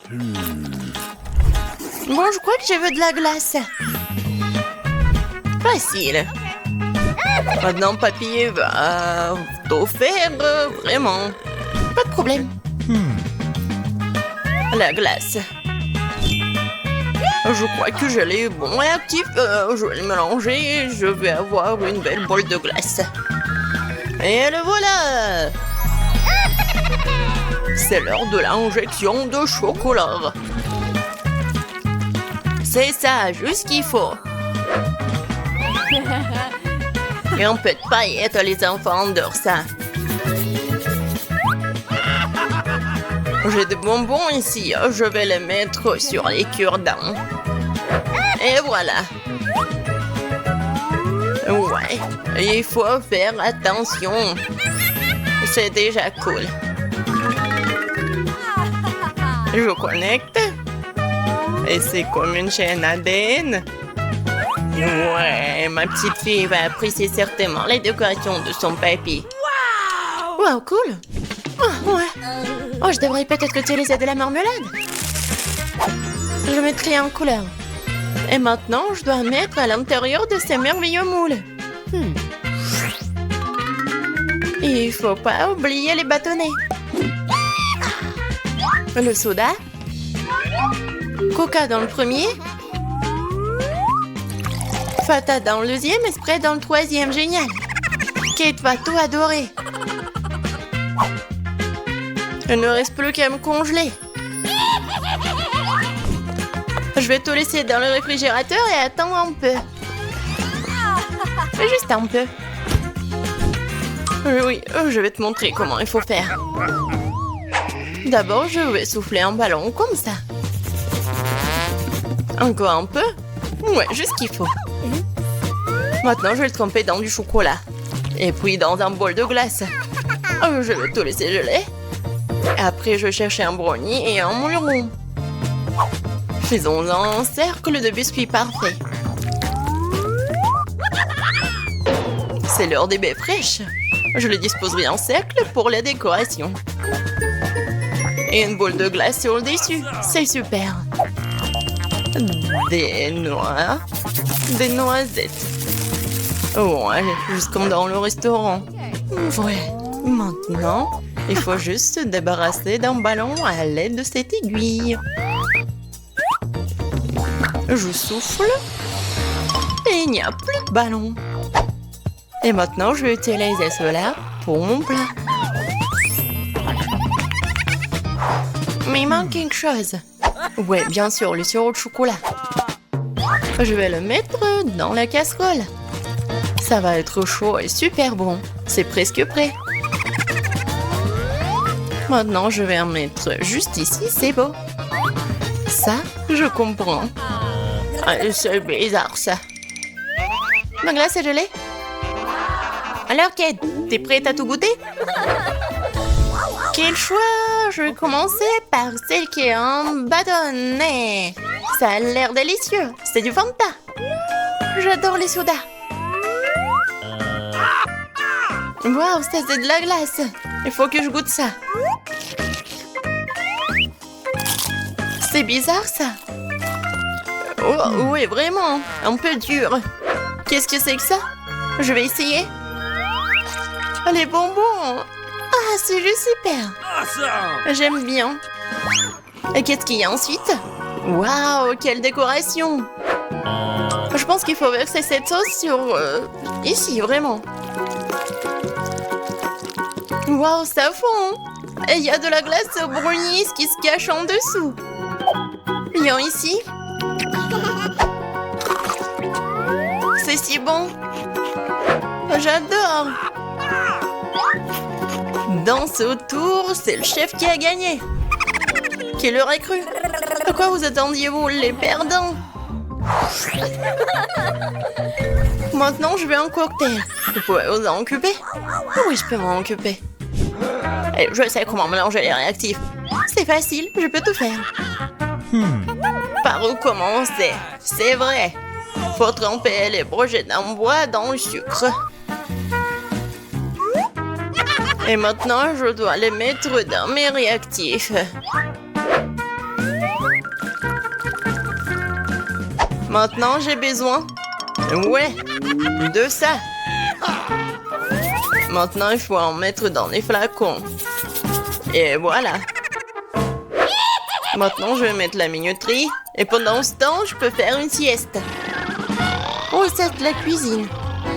Bon, je crois que je veux de la glace. Facile. Maintenant, papy va tout faire vraiment. Pas de problème. La glace. Je crois que je l'ai bon et actif. Je vais le mélanger et je vais avoir une belle boule de glace. Et le voilà! C'est l'heure de l'injection de chocolat. C'est ça, juste ce qu'il faut. Et un peu de paillettes, les enfants adorent ça. J'ai des bonbons ici, je vais les mettre sur les cure-dents. Et voilà. Ouais, il faut faire attention. C'est déjà cool. Je connecte. Et c'est comme une chaîne ADN. Ouais, ma petite fille va apprécier certainement les décorations de son papy. Wow, cool. Oh, ouais. Oh, je devrais peut-être utiliser de la marmelade. Je mettrai en couleur. Et maintenant, je dois mettre à l'intérieur de ces merveilleux moules. Il faut pas oublier les bâtonnets. Le soda. Coca dans le premier. Fata dans le deuxième et spray dans le troisième. Génial. Kate va tout adorer. Il ne reste plus qu'à me congeler. Je vais tout laisser dans le réfrigérateur et attendre un peu. Juste un peu. Oui, je vais te montrer comment il faut faire. D'abord, je vais souffler un ballon comme ça. Encore un peu. Ouais, juste ce qu'il faut. Maintenant, je vais le tremper dans du chocolat. Et puis dans un bol de glace. Je vais tout laisser geler. Après, je cherche un brownie et un moule rond. Faisons un cercle de biscuits parfait. C'est l'heure des baies fraîches. Je les disposerai en cercle pour la décoration. Et une boule de glace sur le dessus. C'est super. Des noix. Des noisettes. Ouais, juste comme dans le restaurant. Ouais, maintenant, il faut juste se débarrasser d'un ballon à l'aide de cette aiguille. Je souffle. Et il n'y a plus de ballon. Et maintenant, je vais utiliser cela pour mon plat. Mais il manque quelque chose. Ouais, bien sûr, le sirop de chocolat. Je vais le mettre dans la casserole. Ça va être chaud et super bon. C'est presque prêt. Maintenant, je vais en mettre juste ici, c'est beau. Ça, je comprends. C'est bizarre, ça. Ma glace est gelée. Alors, Kate, t'es prête à tout goûter? Quel choix! Je vais commencer par celle qui est en bâtonnet. Ça a l'air délicieux. C'est du Fanta. J'adore les sodas. Waouh, ça c'est de la glace. Il faut que je goûte ça. C'est bizarre, ça. Oh, oui, vraiment. Un peu dur. Qu'est-ce que c'est que ça? Je vais essayer. Oh, les bonbons. Ah, c'est juste super. J'aime bien. Et qu'est-ce qu'il y a ensuite? Waouh, quelle décoration. Je pense qu'il faut verser cette sauce sur... ici, vraiment. Waouh, ça fond. Et il y a de la glace au brownies qui se cache en dessous. Viens ici. C'est si bon. J'adore. Danse autour, c'est le chef qui a gagné. Qui l'aurait cru? À quoi vous attendiez-vous, les perdants? Maintenant, je vais en cocktail. Vous pouvez vous en occuper? Oui, je peux m'en occuper. Et je sais comment mélanger les réactifs. C'est facile, je peux tout faire. Par où commencer? C'est vrai. Faut tremper les brochettes en bois dans le sucre. Et maintenant, je dois les mettre dans mes réactifs. Maintenant, j'ai besoin... Ouais, de ça. Maintenant, il faut en mettre dans les flacons. Et voilà. Maintenant, je vais mettre la minuterie. Et pendant ce temps, je peux faire une sieste. Oh, c'est de la cuisine.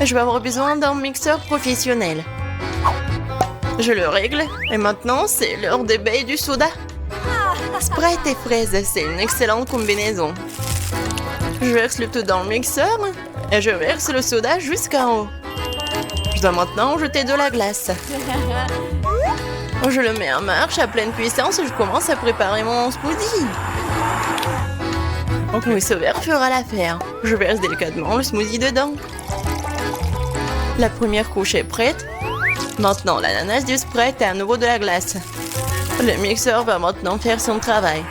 Je vais avoir besoin d'un mixeur professionnel. Je le règle. Et maintenant, c'est l'heure des baies et du soda. Sprite et fraises, c'est une excellente combinaison. Je verse le tout dans le mixeur. Et je verse le soda jusqu'en haut. Je dois maintenant jeter de la glace. Je le mets en marche à pleine puissance et je commence à préparer mon smoothie. Oui, ce verre fera l'affaire. Je verse délicatement le smoothie dedans. La première couche est prête. Maintenant, l'ananas du Sprite et à nouveau de la glace. Le mixeur va maintenant faire son travail.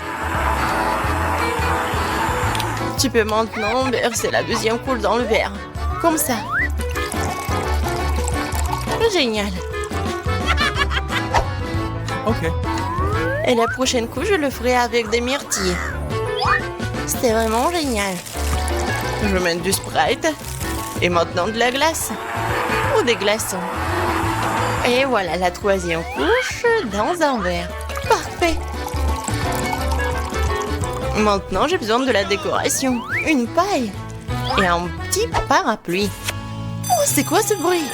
Tu peux maintenant verser la deuxième couche dans le verre. Comme ça. Génial. Ok. Et la prochaine couche, je le ferai avec des myrtilles. C'était vraiment génial. Je vais mettre du Sprite. Et maintenant de la glace. Ou des glaçons. Et voilà la troisième couche dans un verre. Parfait. Maintenant, j'ai besoin de la décoration. Une paille. Et un petit parapluie. Oh, c'est quoi ce bruit?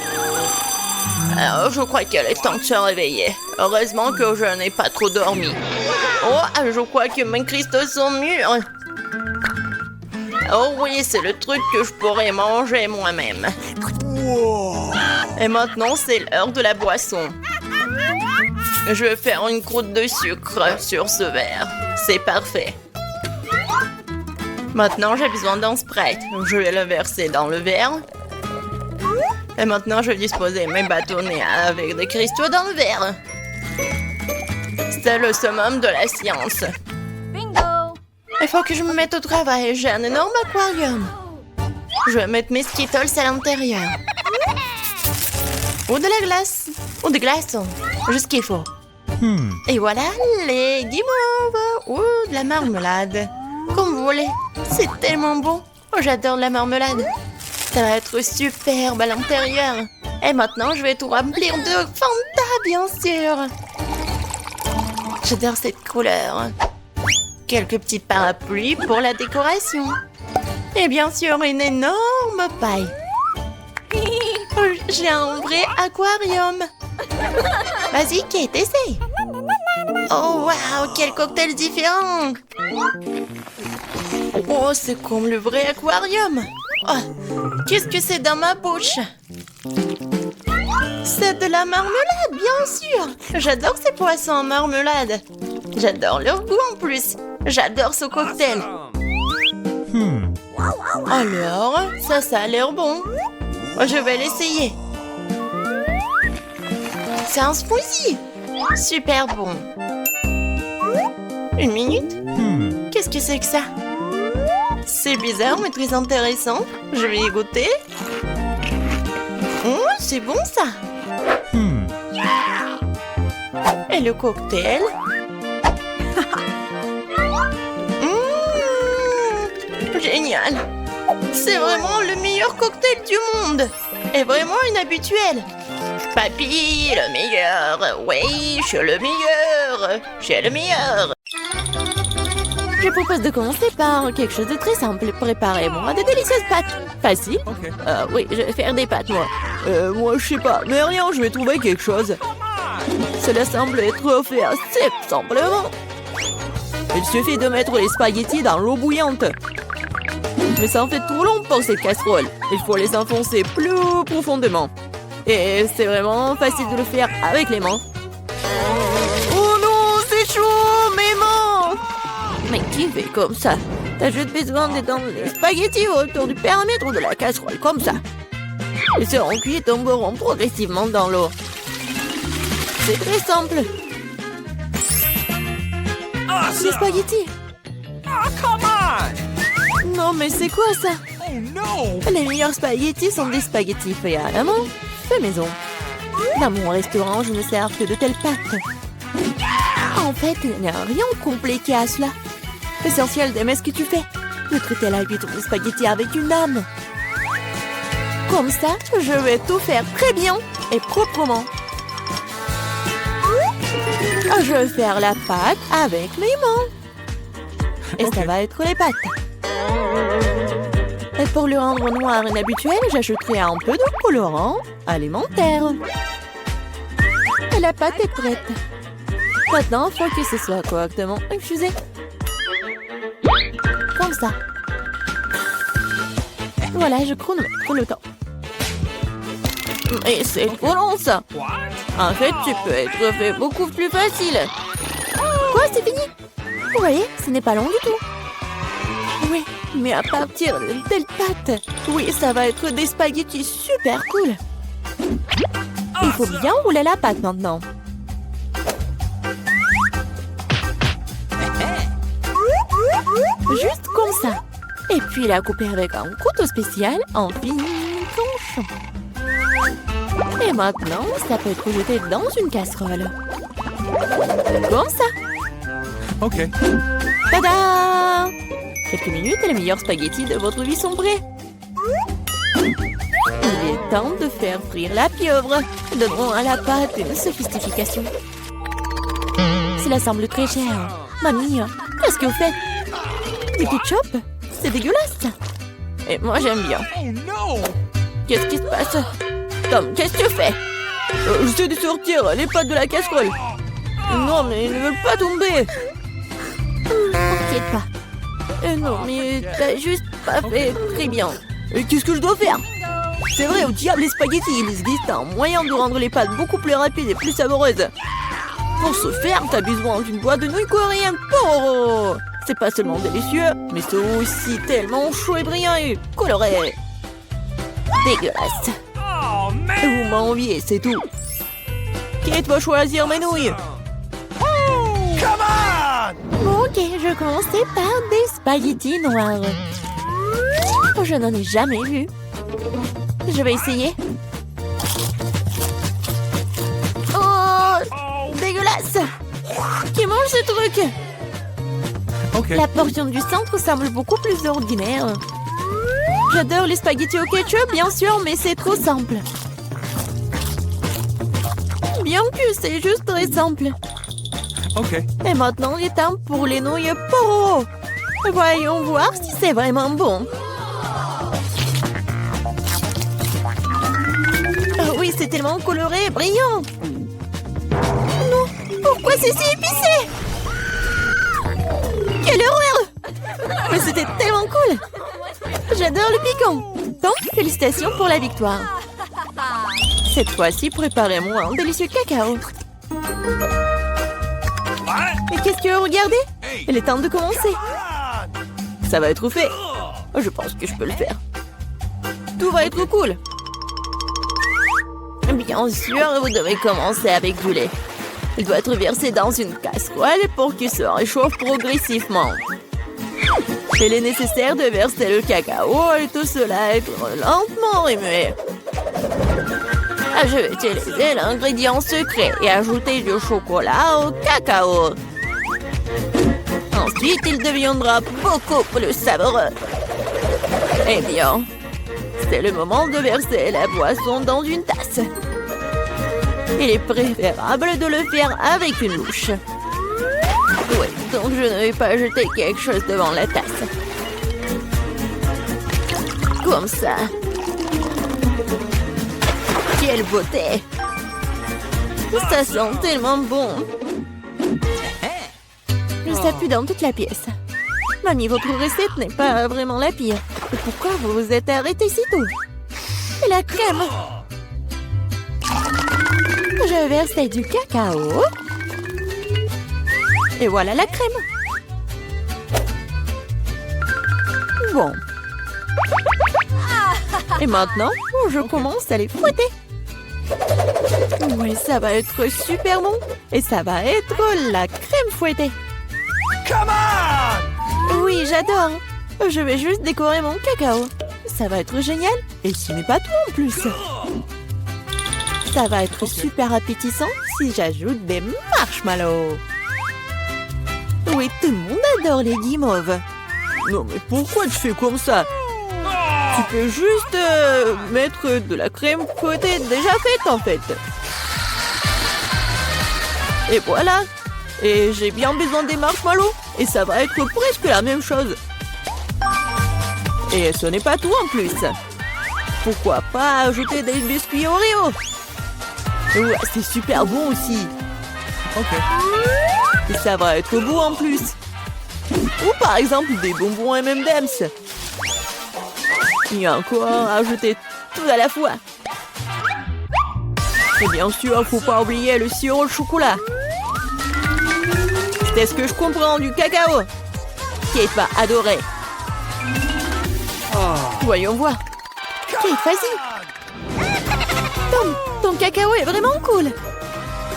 Alors, je crois qu'il est temps de se réveiller. Heureusement que je n'ai pas trop dormi. Oh, je crois que mes cristaux sont mûrs. Oh oui, c'est le truc que je pourrais manger moi-même. Et maintenant, c'est l'heure de la boisson. Je vais faire une croûte de sucre sur ce verre. C'est parfait. Maintenant, j'ai besoin d'un Sprite. Je vais le verser dans le verre. Et maintenant, je vais disposer mes bâtonnets avec des cristaux dans le verre. C'est le summum de la science. Bingo! Il faut que je me mette au travail. J'ai un énorme aquarium. Je vais mettre mes Skittles à l'intérieur. Ou de la glace. Ou des glaçons. Juste ce qu'il faut. Et voilà les guimauves. Ou de la marmelade. Comme vous voulez. C'est tellement bon. Oh, j'adore la marmelade. Ça va être superbe à l'intérieur. Et maintenant, je vais tout remplir de Fanta, bien sûr. J'adore cette couleur. Quelques petits parapluies pour la décoration. Et bien sûr, une énorme paille. Oh, j'ai un vrai aquarium. Vas-y, Kate, essaye. Oh, waouh, quel cocktail différent. Oh, c'est comme le vrai aquarium. Oh, qu'est-ce que c'est dans ma bouche? C'est de la marmelade, bien sûr. J'adore ces poissons en marmelade. J'adore leur goût en plus. J'adore ce cocktail. Alors, ça a l'air bon. Je vais l'essayer. C'est un smoothie. Super bon. Une minute. Qu'est-ce que c'est que ça? C'est bizarre, mais très intéressant. Je vais y goûter. Oh, c'est bon ça. Et le cocktail? Génial. C'est vraiment le meilleur cocktail du monde. Et vraiment inhabituel. Papy, le meilleur. Oui, je suis le meilleur. Je suis le meilleur. Je propose de commencer par quelque chose de très simple. Préparez-moi de délicieuses pâtes. Facile? Ok. Oui, je vais faire des pâtes, moi. Moi, je sais pas. Mais rien, je vais trouver quelque chose. Cela semble être fait assez simplement. Il suffit de mettre les spaghettis dans l'eau bouillante. Mais ça en fait trop long pour cette casserole. Il faut les enfoncer plus profondément. Et c'est vraiment facile de le faire avec les mains. Oh non, c'est chaud, mes mains! Mais qui fait comme ça? T'as juste besoin d'étendre les spaghettis autour du périmètre de la casserole, comme ça. Ils seront cuits et tomberont progressivement dans l'eau. C'est très simple. Les spaghettis. Come on! Non, mais c'est quoi ça? Oh no! Les meilleurs spaghettis sont des spaghettis faits à la main, fait maison. Dans mon restaurant, je ne sers que de telles pâtes. En fait, il n'y a rien de compliqué à cela. L'essentiel d'aimer ce que tu fais. de traiter la huître de spaghetti avec une âme. Comme ça, je vais tout faire très bien et proprement. Je vais faire la pâte avec mes mains. Et ça va être les pâtes. Et pour le rendre noir et inhabituel, j'ajouterai un peu de colorant alimentaire. Et la pâte est prête. Maintenant, il faut que ce soit correctement infusé. Comme ça. Voilà, je chronomètre le temps. Et c'est trop long, ça. En fait, tu peux être fait beaucoup plus facile. Quoi, c'est fini? Vous voyez, ce n'est pas long du tout. Oui, mais à partir de telle pâte, oui, ça va être des spaghettis super cool. Il faut bien rouler la pâte maintenant. Juste comme ça. Et puis la couper avec un couteau spécial en fines tranches. Et maintenant, ça peut être jeté dans une casserole. Comme ça. OK. Tada! Quelques minutes et les meilleurs spaghettis de votre vie sont prêts. Il est temps de faire frire la pieuvre. Donnons à la pâte une sophistication. Cela semble très cher. Mamie, qu'est-ce que vous faites? Du ketchup? C'est dégueulasse. Et moi, j'aime bien. Oh no! Qu'est-ce qui se passe? Tom, qu'est-ce que tu fais? J'essaie de sortir les pâtes de la casserole. Non, mais ils ne veulent pas tomber. T'inquiète pas. Non, mais t'as juste pas fait très bien. Et qu'est-ce que je dois faire? C'est vrai, au diable les spaghettis, il existe un moyen de rendre les pâtes beaucoup plus rapides et plus savoureuses. Pour ce faire, t'as besoin d'une boîte de nouilles coréennes Poro. C'est pas seulement délicieux, mais c'est aussi tellement chaud et brillant et coloré. Dégueulasse. Oh man! Vous m'enviez, c'est tout. Kate va choisir mes nouilles. Come on! Bon, ok, je commençais par des spaghettis noirs. Je n'en ai jamais vu. Je vais essayer. Oh, dégueulasse! Qui mange ce truc? OK. La portion du centre semble beaucoup plus ordinaire. J'adore les spaghettis au ketchup, bien sûr, mais c'est trop simple. Bien que c'est juste très simple. OK. Et maintenant, il est temps pour les nouilles Poro. Voyons voir si c'est vraiment bon. Oh oui, c'est tellement coloré et brillant. Non, pourquoi c'est si épicé? Quelle horreur! Mais c'était tellement cool. J'adore le piquant. Donc, félicitations pour la victoire. Cette fois-ci, préparez-moi un délicieux cacao. Et qu'est-ce que vous regardez? Il est temps de commencer. Ça va être fait. Je pense que je peux le faire. Tout va être cool. Bien sûr, vous devez commencer avec du lait. Il doit être versé dans une casserole pour qu'il se réchauffe progressivement. Il est nécessaire de verser le cacao et tout cela être lentement remué. Je vais utiliser l'ingrédient secret et ajouter du chocolat au cacao. Ensuite, il deviendra beaucoup plus savoureux. Eh bien, c'est le moment de verser la boisson dans une tasse. Il est préférable de le faire avec une louche. Oui, donc je ne vais pas jeter quelque chose devant la tasse. Comme ça. Quelle beauté! Ça sent tellement bon. Ça pue dans toute la pièce. Mamie, votre recette n'est pas vraiment la pire. Et pourquoi vous vous êtes arrêté si tôt? Et la crème? Je verse du cacao. Et voilà la crème. Bon. Et maintenant, je commence à les fouetter. Oui, ça va être super bon. Et ça va être la crème fouettée. Come on! Oui, j'adore. Je vais juste décorer mon cacao. Ça va être génial. Et ce n'est pas tout en plus. Ça va être super appétissant si j'ajoute des marshmallows. Oui, tout le monde adore les guimauves. Non, mais pourquoi tu fais comme ça? Tu peux juste mettre de la crème fouettée déjà faite, en fait. Et voilà. Et j'ai bien besoin des marshmallows. Et ça va être presque la même chose. Et ce n'est pas tout en plus. Pourquoi pas ajouter des biscuits Oreo? Ouais, c'est super bon aussi. Okay. Et ça va être beau en plus. Ou par exemple des bonbons M&M's. Et encore ajouter tout à la fois. Et bien sûr, faut pas oublier le sirop au chocolat. C'est ce que je comprends du cacao. Kate va adorer. Voyons voir. Kate, vas-y. Tom, ton cacao est vraiment cool.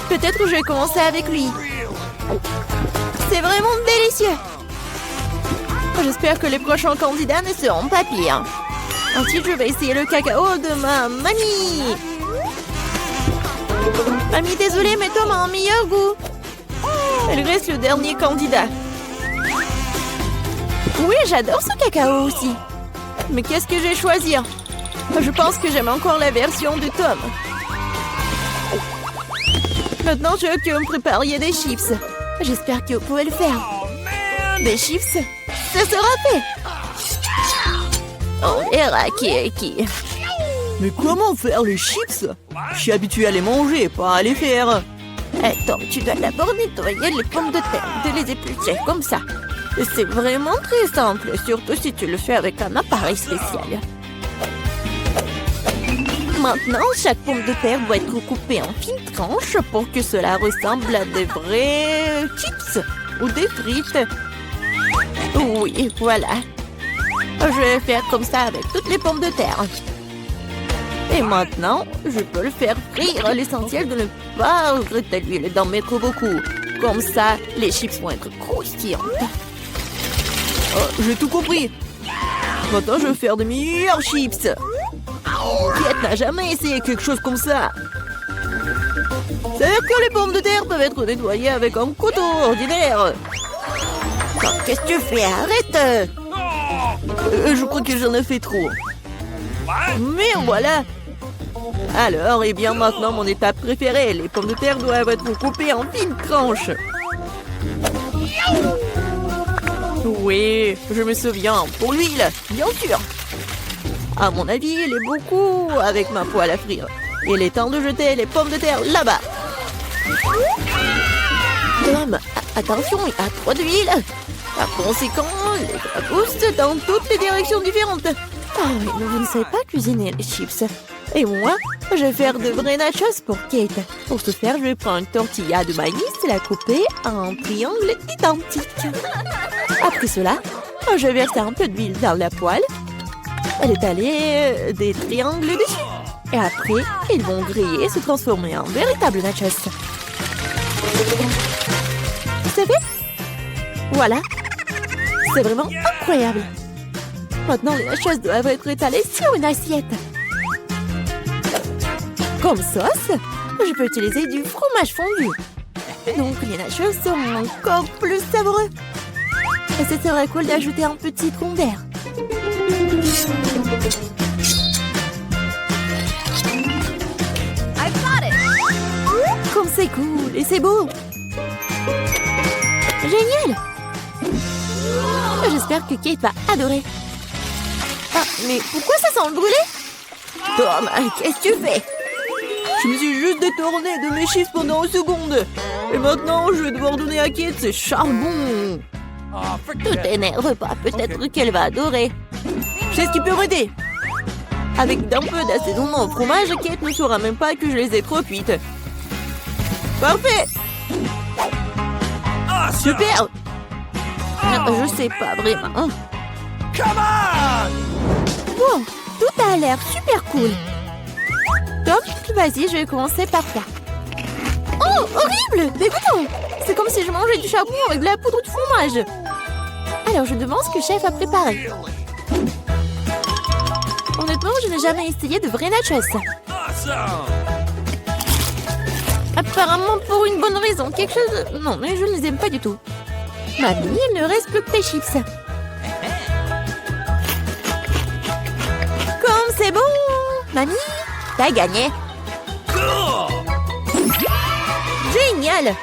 Peut-être que je vais commencer avec lui. C'est vraiment délicieux. J'espère que les prochains candidats ne seront pas pires. Ensuite, je vais essayer le cacao de ma mamie. Mamie, désolée, mais Tom a un meilleur goût. Elle reste le dernier candidat. Oui, j'adore ce cacao aussi. Mais qu'est-ce que je vais choisir? Je pense que j'aime encore la version de Tom. Maintenant, je veux que vous me prépariez des chips. J'espère que vous pouvez le faire. Des chips, ça sera fait. On verra qui est qui. Mais comment faire les chips? Je suis habituée à les manger, pas à les faire. Tom, tu dois d'abord nettoyer les pommes de terre, de les éplucher comme ça. C'est vraiment très simple, surtout si tu le fais avec un appareil spécial. Maintenant, chaque pomme de terre doit être coupée en fines tranches pour que cela ressemble à des vrais chips ou des frites. Oui, voilà. Je vais faire comme ça avec toutes les pommes de terre. Et maintenant, je peux le faire frire. L'essentiel de ne pas regretter l'huile et d'en mettre beaucoup. Comme ça, les chips vont être croustillantes. J'ai tout compris. Maintenant, je vais faire de meilleurs chips. Kate n'a jamais essayé quelque chose comme ça. C'est-à-dire que les pommes de terre peuvent être nettoyées avec un couteau ordinaire. Qu'est-ce que tu fais? Arrête! Je crois que j'en ai fait trop. Mais voilà. Alors, et bien maintenant, mon étape préférée. Les pommes de terre doivent être coupées en fines tranches. Oui, je me souviens. Pour l'huile, bien sûr. À mon avis, il est beaucoup avec ma poêle à frire. Il est temps de jeter les pommes de terre là-bas. Tom, attention, il y a trop d'huile. Par conséquent, les poussent dans toutes les directions différentes. Ah oui, mais vous ne savez pas cuisiner les chips. Et moi, je vais faire de vrais nachos pour Kate. Pour ce faire, je vais prendre une tortilla de maïs et la couper en triangles identiques. Après cela, je vais verser un peu d'huile dans la poêle et étaler des triangles dessus. Et après, ils vont griller et se transformer en véritables nachos. C'est fait? Voilà. C'est vraiment incroyable. Maintenant, les nachos doivent être étalés sur une assiette. Comme sauce, je peux utiliser du fromage fondu. Donc, les nachos seront encore plus savoureux. Et ce serait cool d'ajouter un petit citron vert. Comme c'est cool et c'est beau. Génial. J'espère que Kate va adorer. Ah, mais pourquoi ça sent le brûlé? Tom, qu'est-ce que tu fais? Je me suis juste détournée de mes chips pendant une seconde. Et maintenant, je vais devoir donner à Kate ses charbons. Ne t'énerve pas, peut-être qu'elle va adorer. Je sais ce qui peut m'aider. Avec un peu d'assaisonnement au fromage, Kate ne saura même pas que je les ai trop cuites. Parfait. Super. Je sais pas vraiment. Come on! Wow, tout a l'air super cool. Top, vas-y, je vais commencer par toi. Oh, horrible! Dégoûtant! C'est comme si je mangeais du charbon avec de la poudre de fromage. Alors, je demande ce que le chef a préparé. Honnêtement, je n'ai jamais essayé de vrais nachos. Awesome! Apparemment pour une bonne raison. Quelque chose... Non, mais je ne les aime pas du tout. Mamie, il ne reste plus que tes chips. Mamie, t'as gagné. Cool! Génial!